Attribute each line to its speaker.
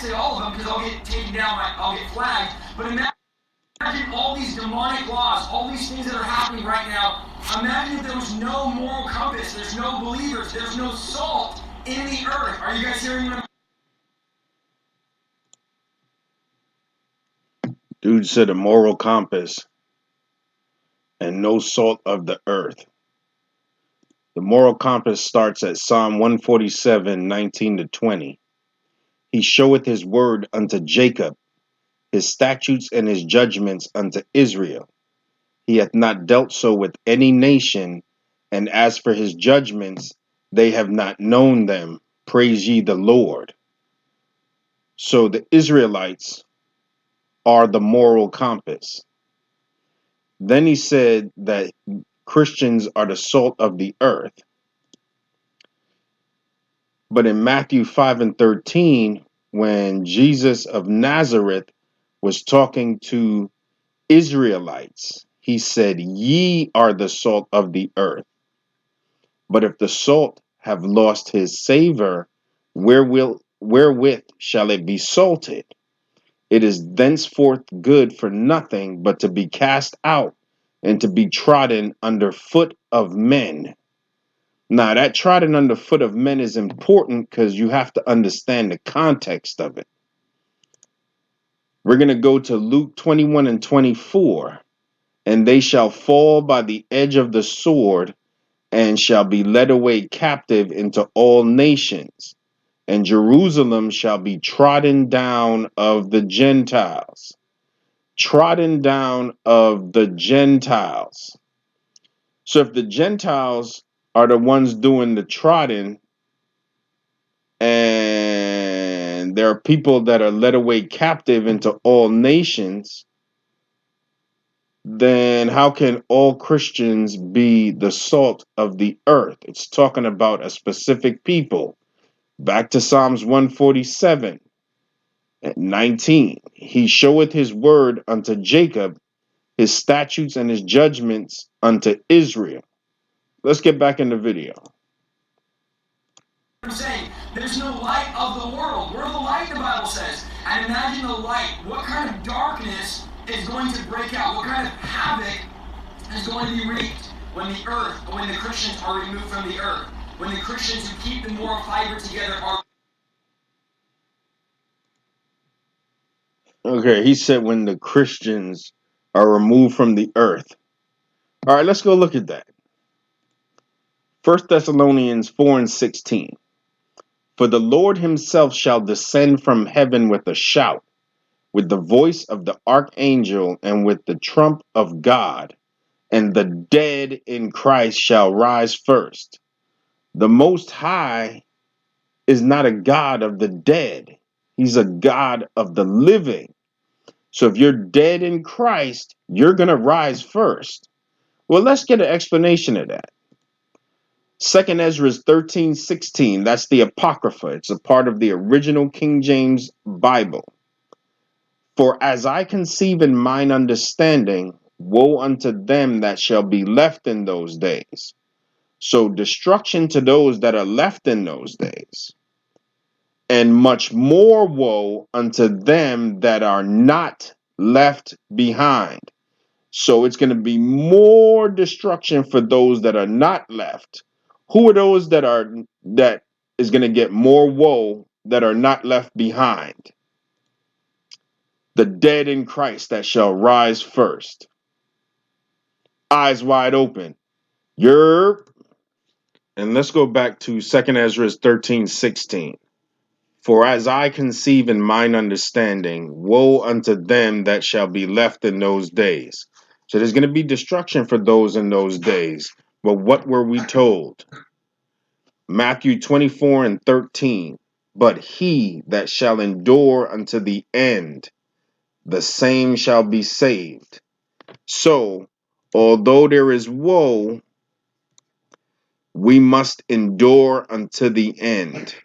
Speaker 1: say all of them because I'll get taken down, I'll get flagged. But imagine all these demonic laws, all these things that are happening right now. Imagine if there was no moral compass, there's no believers, there's no salt in the earth. Are you guys hearing what I'm
Speaker 2: Dude said a moral compass and no salt of the earth. The moral compass starts at Psalm 147, 19 to 20. He showeth his word unto Jacob, his statutes and his judgments unto Israel. He hath not dealt so with any nation, and as for his judgments, they have not known them. Praise ye the Lord. So the Israelites are the moral compass. Then he said that Christians are the salt of the earth. But in Matthew 5 and 13, when Jesus of Nazareth was talking to Israelites, he said, ye are the salt of the earth. But if the salt have lost his savor, wherewith shall it be salted? It is thenceforth good for nothing but to be cast out and to be trodden under foot of men. Now, that trodden under foot of men is important because you have to understand the context of it. We're going to go to Luke 21 and 24. And they shall fall by the edge of the sword and shall be led away captive into all nations. And Jerusalem shall be trodden down of the Gentiles. Trodden down of the Gentiles. So if the Gentiles are the ones doing the trodden, and there are people that are led away captive into all nations, then how can all Christians be the salt of the earth? It's talking about a specific people. Back to Psalms 147 and 19. He showeth his word unto Jacob, his statutes and his judgments unto Israel. Let's get back in the video.
Speaker 1: saying? There's no light of the world. We're the light, the Bible says. And imagine the light. What kind of darkness is going to break out? What kind of havoc is going to be wreaked when the Christians are removed from the earth? When the Christians who keep the moral fiber together are...
Speaker 2: Okay, he said when the Christians are removed from the earth. All right, let's go look at that. 1 Thessalonians 4 and 16. For the Lord himself shall descend from heaven with a shout, with the voice of the archangel, and with the trump of God, and the dead in Christ shall rise first. The Most High is not a God of the dead. He's a God of the living. So if you're dead in Christ, you're going to rise first. Well, let's get an explanation of that. 2nd Ezra 13:16, that's the Apocrypha. It's a part of the original King James Bible. For as I conceive in mine understanding, woe unto them that shall be left in those days. So destruction to those that are left in those days. And much more woe unto them that are not left behind. So it's going to be more destruction for those that are not left. Who are those that is going to get more woe that are not left behind? The dead in Christ that shall rise first. Eyes wide open. And let's go back to 2nd Ezra 13:16. For as I conceive in mine understanding, woe unto them that shall be left in those days. So there's going to be destruction for those in those days. But what were we told? Matthew 24 and 13. But he that shall endure unto the end, the same shall be saved. So, although there is woe, we must endure unto the end.